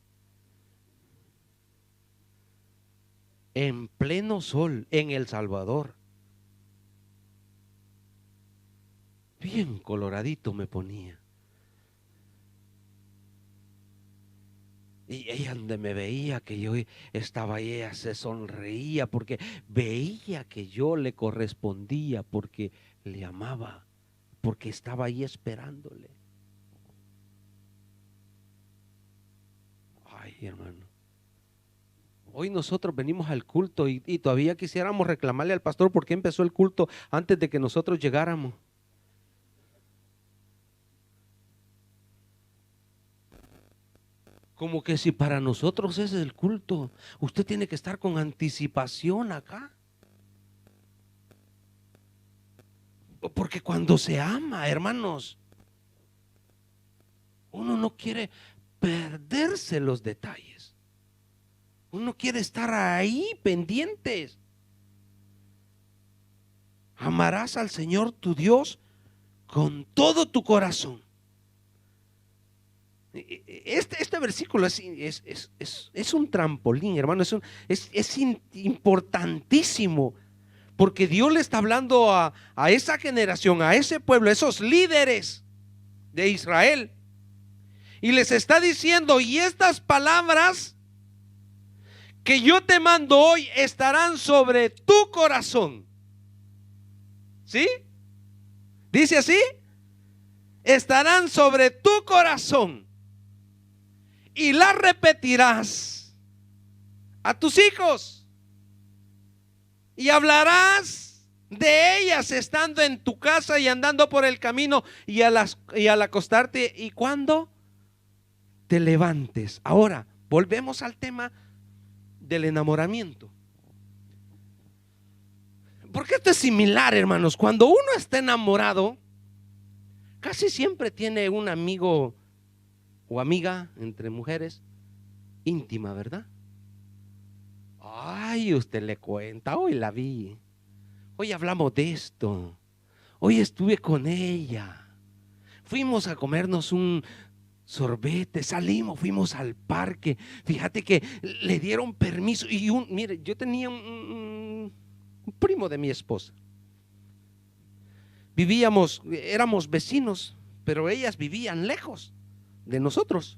En pleno sol, en El Salvador. Bien coloradito me ponía. Y ella, donde me veía que yo estaba ahí, ella se sonreía porque veía que yo le correspondía, porque le amaba, porque estaba ahí esperándole. Ay, hermano, hoy nosotros venimos al culto y todavía quisiéramos reclamarle al pastor por qué empezó el culto antes de que nosotros llegáramos. Como que si para nosotros ese es el culto, usted tiene que estar con anticipación acá. Porque cuando se ama, hermanos, uno no quiere perderse los detalles. Uno quiere estar ahí pendientes. Amarás al Señor tu Dios con todo tu corazón. Este versículo es un trampolín, hermano, es importantísimo, porque Dios le está hablando a esa generación, a ese pueblo, a esos líderes de Israel, y les está diciendo: y estas palabras que yo te mando hoy estarán sobre tu corazón. ¿Sí? Dice así: estarán sobre tu corazón y las repetirás a tus hijos y hablarás de ellas estando en tu casa y andando por el camino y al acostarte y cuando te levantes. Ahora volvemos al tema del enamoramiento, porque esto es similar, hermanos. Cuando uno está enamorado, casi siempre tiene un amigo o amiga, entre mujeres, íntima, ¿verdad? Ay, usted le cuenta, hoy la vi, hoy hablamos de esto, hoy estuve con ella, fuimos a comernos un sorbete, salimos, fuimos al parque, fíjate que le dieron permiso. Y mire, yo tenía un primo de mi esposa, éramos vecinos, pero ellas vivían lejos de nosotros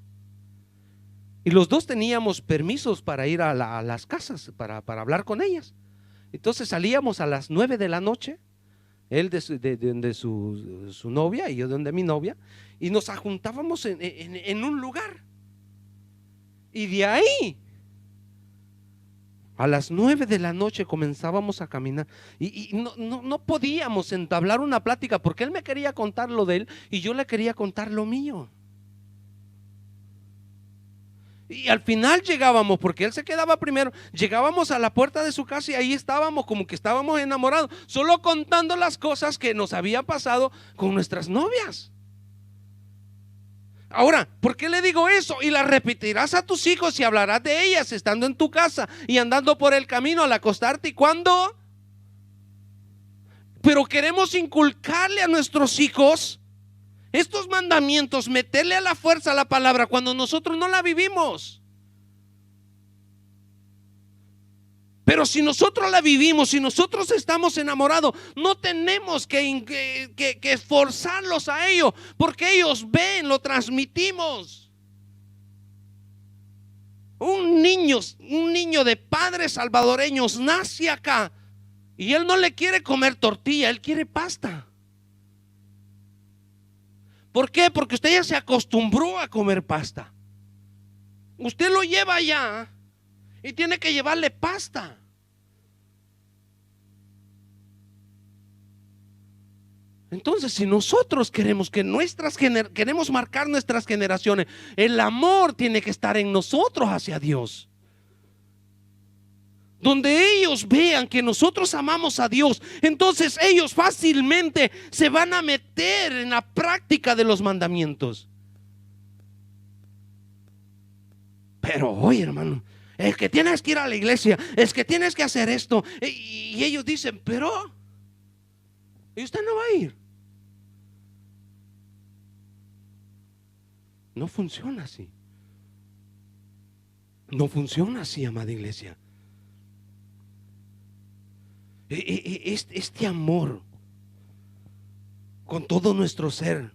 y los dos teníamos permisos para ir a las casas para hablar con ellas. Entonces salíamos a las 9 de la noche, él de su novia y yo de donde mi novia, y nos juntábamos en un lugar, y de ahí a las 9 de la noche comenzábamos a caminar y no podíamos entablar una plática porque él me quería contar lo de él y yo le quería contar lo mío. Y al final llegábamos, porque él se quedaba primero, llegábamos a la puerta de su casa y ahí estábamos como que estábamos enamorados, solo contando las cosas que nos había pasado con nuestras novias. Ahora, ¿por qué le digo eso? Y las repetirás a tus hijos y hablarás de ellas estando en tu casa y andando por el camino al acostarte. ¿Y cuándo? Pero queremos inculcarle a nuestros hijos estos mandamientos, meterle a la fuerza la palabra cuando nosotros no la vivimos. Pero si nosotros la vivimos, si nosotros estamos enamorados, no tenemos que esforzarlos a ello, porque ellos ven, lo transmitimos. Un niño de padres salvadoreños nace acá y él no le quiere comer tortilla, él quiere pasta. ¿Por qué? Porque usted ya se acostumbró a comer pasta. Usted lo lleva allá y tiene que llevarle pasta. Entonces, si nosotros queremos queremos marcar nuestras generaciones, el amor tiene que estar en nosotros hacia Dios. Donde ellos vean que nosotros amamos a Dios, entonces ellos fácilmente se van a meter en la práctica de los mandamientos. Pero oye, hermano, es que tienes que ir a la iglesia, es que tienes que hacer esto. Y ellos dicen, pero ¿y usted no va a ir? No funciona así. No funciona así, amada iglesia. Este amor con todo nuestro ser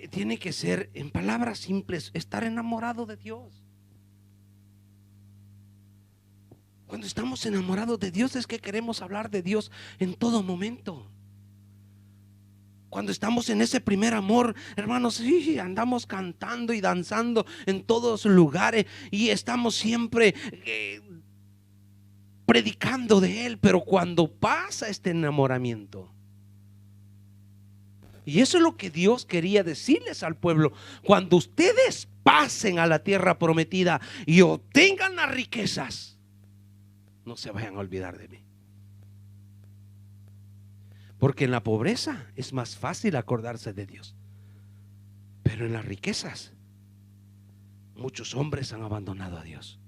tiene que ser, en palabras simples, estar enamorado de Dios. Cuando estamos enamorados de Dios es que queremos hablar de Dios en todo momento. Cuando estamos en ese primer amor, hermanos, sí, andamos cantando y danzando en todos lugares y estamos siempre predicando de Él. Pero cuando pasa este enamoramiento, y eso es lo que Dios quería decirles al pueblo: cuando ustedes pasen a la tierra prometida y obtengan las riquezas, no se vayan a olvidar de mí. Porque en la pobreza es más fácil acordarse de Dios, pero en las riquezas muchos hombres han abandonado a Dios,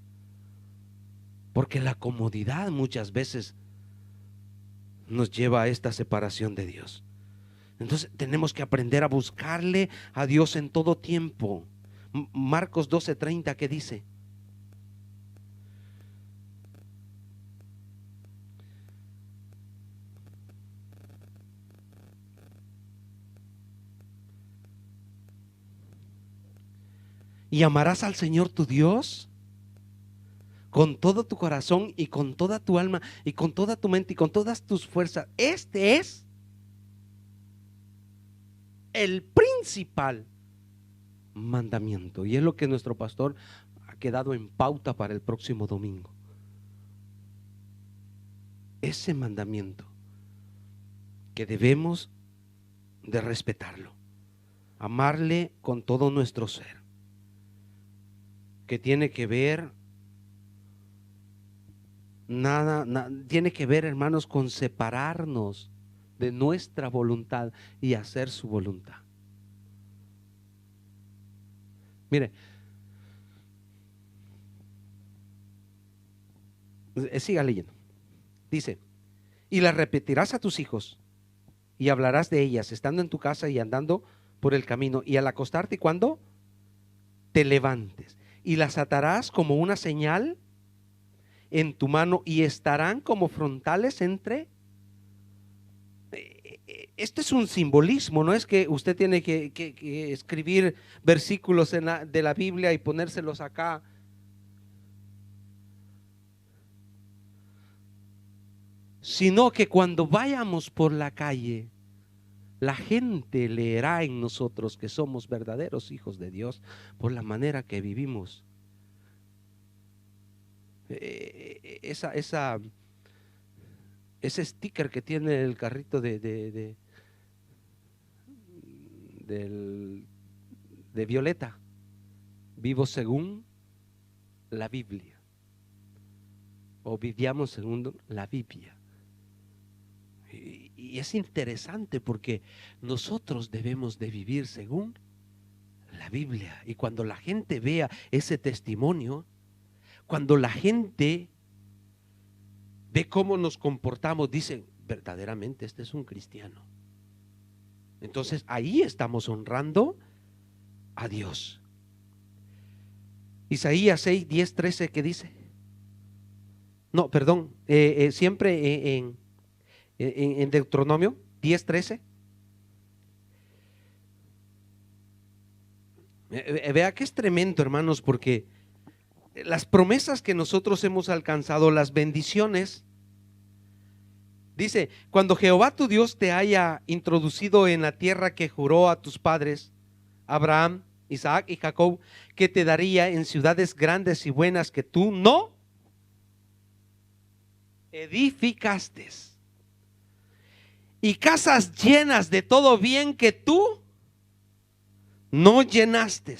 porque la comodidad muchas veces nos lleva a esta separación de Dios. Entonces tenemos que aprender a buscarle a Dios en todo tiempo. Marcos 12:30, ¿qué dice? Y amarás al Señor tu Dios con todo tu corazón y con toda tu alma y con toda tu mente y con todas tus fuerzas. Este es el principal mandamiento. Y es lo que nuestro pastor ha quedado en pauta para el próximo domingo. Ese mandamiento que debemos de respetarlo, amarle con todo nuestro ser, que tiene que ver tiene que ver, hermanos, con separarnos de nuestra voluntad y hacer su voluntad. Mire, siga leyendo. Dice: y las repetirás a tus hijos y hablarás de ellas estando en tu casa y andando por el camino y al acostarte cuando te levantes, y las atarás como una señal en tu mano y estarán como frontales entre. Este es un simbolismo, no es que usted tiene que escribir versículos de la Biblia y ponérselos acá. Sino que cuando vayamos por la calle, la gente leerá en nosotros que somos verdaderos hijos de Dios por la manera que vivimos. Ese sticker que tiene el carrito de Violeta: vivo según la Biblia, o vivíamos según la Biblia. Y es interesante porque nosotros debemos de vivir según la Biblia. Y cuando la gente vea ese testimonio, cuando la gente ve cómo nos comportamos, dicen: verdaderamente este es un cristiano. Entonces ahí estamos honrando a Dios. Isaías 6, 10, 13, ¿qué dice? No, perdón, siempre en Deuteronomio 10, 13. Vea que es tremendo, hermanos, porque las promesas que nosotros hemos alcanzado, las bendiciones, dice: cuando Jehová tu Dios te haya introducido en la tierra que juró a tus padres, Abraham, Isaac y Jacob, que te daría en ciudades grandes y buenas que tú no edificaste, y casas llenas de todo bien que tú no llenaste,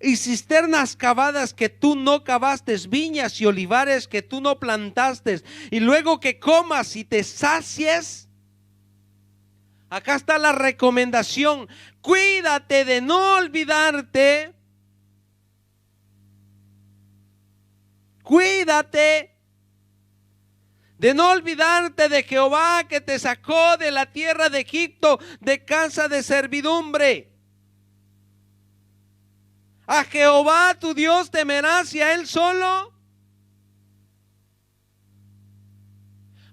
y cisternas cavadas que tú no cavaste, viñas y olivares que tú no plantaste, y luego que comas y te sacies. Acá está la recomendación: cuídate de no olvidarte. Cuídate de no olvidarte de Jehová, que te sacó de la tierra de Egipto, de casa de servidumbre. A Jehová tu Dios temerás, y a Él solo.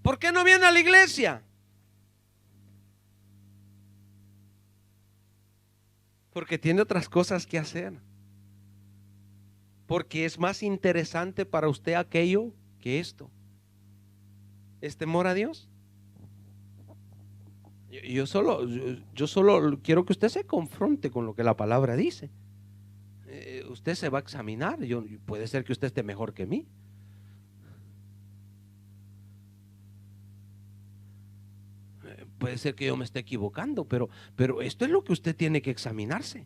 ¿Por qué no viene a la iglesia? Porque tiene otras cosas que hacer. Porque es más interesante para usted aquello que esto. ¿Es temor a Dios? Yo solo quiero que usted se confronte con lo que la palabra dice. Usted se va a examinar. Puede ser que usted esté mejor que mí. Puede ser que yo me esté equivocando, pero esto es lo que usted tiene que examinarse.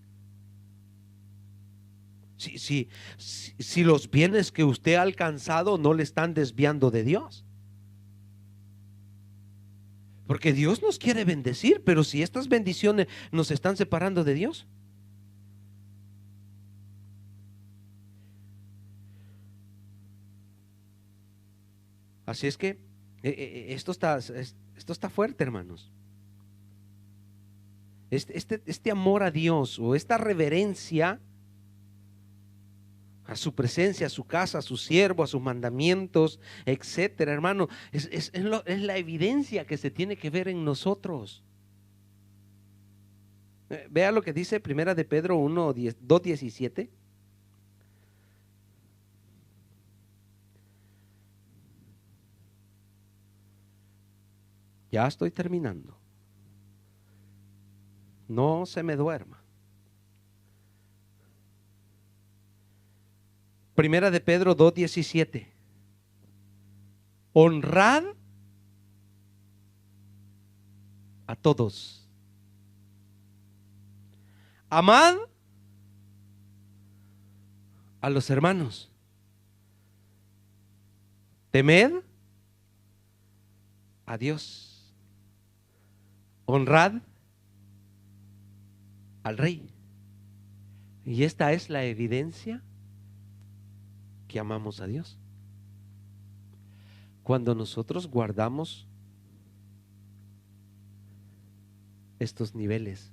Si los bienes que usted ha alcanzado no le están desviando de Dios. Porque Dios nos quiere bendecir, pero si estas bendiciones nos están separando de Dios. Así es que esto está fuerte, hermanos. Este amor a Dios, o esta reverencia a su presencia, a su casa, a su siervo, a sus mandamientos, etcétera, hermano, es la evidencia que se tiene que ver en nosotros. Vea lo que dice Primera de Pedro 2:17. Ya estoy terminando. No se me duerma. Primera de Pedro 2:17. Honrad a todos. Amad a los hermanos. Temed a Dios. Honrad al Rey. Y esta es la evidencia que amamos a Dios. Cuando nosotros guardamos estos niveles.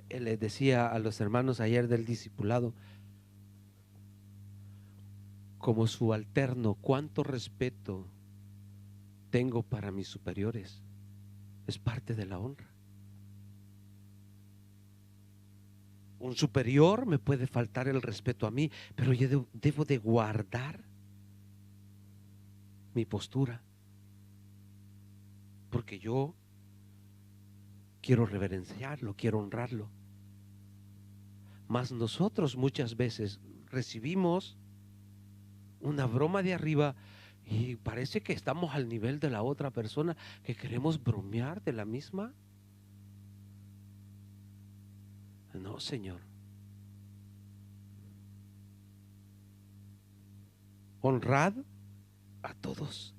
Les decía a los hermanos ayer del discipulado, como subalterno, cuánto respeto tengo para mis superiores. Es parte de la honra. Un superior me puede faltar el respeto a mí, pero yo debo de guardar mi postura, porque yo quiero reverenciarlo, quiero honrarlo. Mas nosotros muchas veces recibimos una broma de arriba y parece que estamos al nivel de la otra persona, que queremos bromear de la misma. No, Señor. Honrad a todos.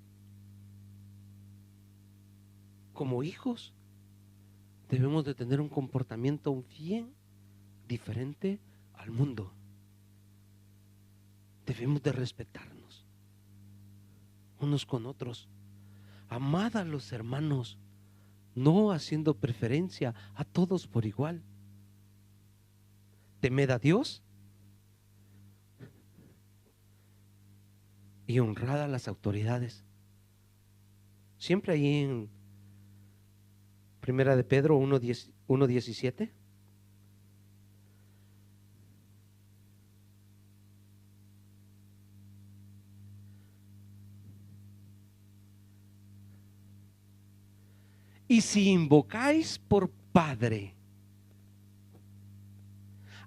Como hijos debemos de tener un comportamiento bien diferente al mundo. Debemos de respetarnos unos con otros. Amad a los hermanos, no haciendo preferencia a todos por igual. Temed a Dios y honrad a las autoridades. Siempre ahí en Primera de Pedro 1:17. Y si invocáis por Padre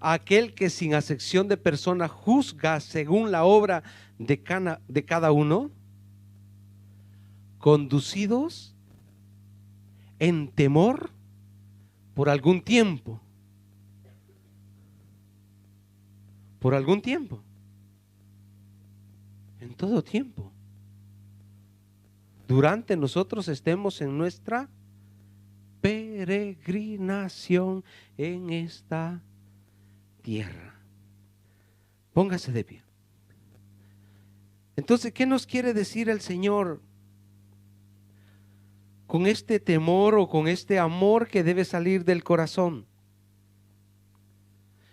a aquel que sin acepción de persona juzga según la obra de cada uno, conducidos en temor por algún tiempo. Por algún tiempo. En todo tiempo. Durante nosotros estemos en nuestra peregrinación en esta tierra. Póngase de pie. Entonces, ¿qué nos quiere decir el Señor con este temor o con este amor que debe salir del corazón?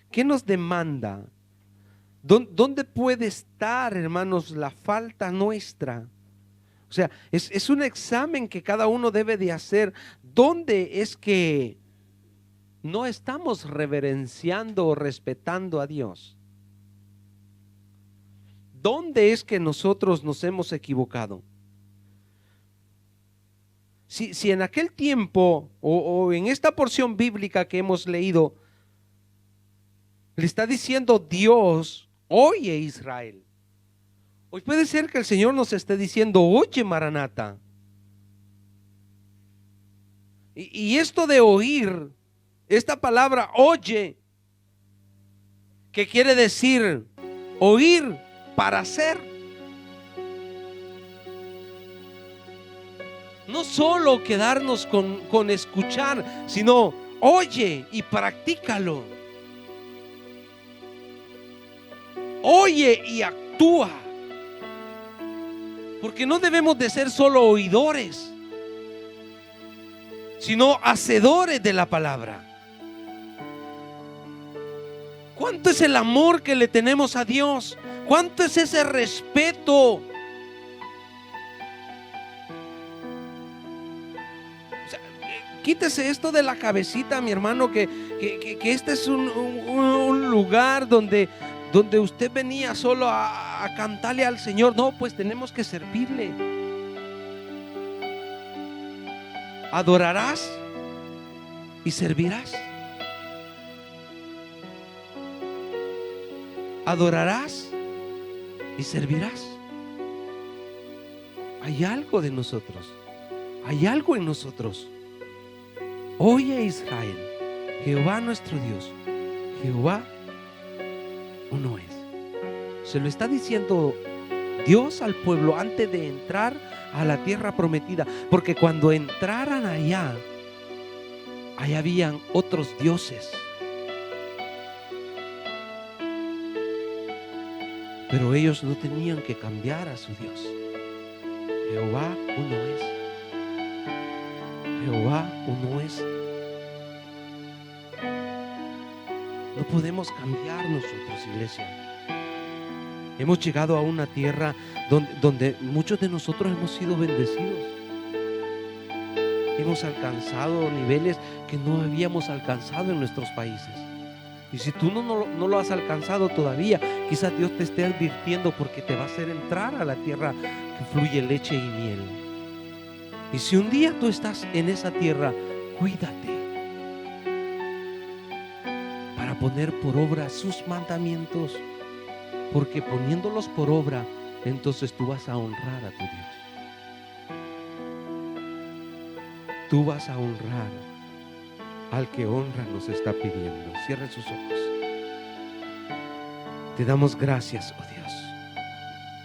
¿Qué nos demanda? ¿Dónde puede estar, hermanos, la falta nuestra? O sea, es un examen que cada uno debe de hacer. ¿Dónde es que no estamos reverenciando o respetando a Dios? ¿Dónde es que nosotros nos hemos equivocado? Si en aquel tiempo o en esta porción bíblica que hemos leído, le está diciendo Dios, oye Israel. Hoy puede ser que el Señor nos esté diciendo, oye Maranata. Y esto de oír, esta palabra oye, que quiere decir oír para hacer. No solo quedarnos con escuchar, sino oye y practícalo. Oye y actúa. Porque no debemos de ser solo oidores, sino hacedores de la palabra. ¿Cuánto es el amor que le tenemos a Dios? ¿Cuánto es ese respeto? O sea, quítese esto de la cabecita, mi hermano, que este es un lugar donde usted venía solo a cantarle al Señor. No, pues tenemos que servirle. adorarás y servirás. Adorarás y servirás. Hay algo de nosotros, hay algo en nosotros. Oye, Israel, Jehová nuestro Dios, Jehová uno es. Se lo está diciendo Dios al pueblo antes de entrar a la tierra prometida, porque cuando entraran allá habían otros dioses, pero ellos no tenían que cambiar a su Dios. Jehová uno es. Jehová uno es. No podemos cambiar nosotros, iglesia. Hemos llegado a una tierra donde muchos de nosotros hemos sido bendecidos. Hemos alcanzado niveles que no habíamos alcanzado en nuestros países. Y si tú no lo has alcanzado todavía, quizás Dios te esté advirtiendo, porque te va a hacer entrar a la tierra que fluye leche y miel. Y si un día tú estás en esa tierra, cuídate para poner por obra sus mandamientos, porque poniéndolos por obra, entonces tú vas a honrar a tu Dios. Tú vas a honrar al que honra nos está pidiendo. Cierre sus ojos. Te damos gracias, oh Dios.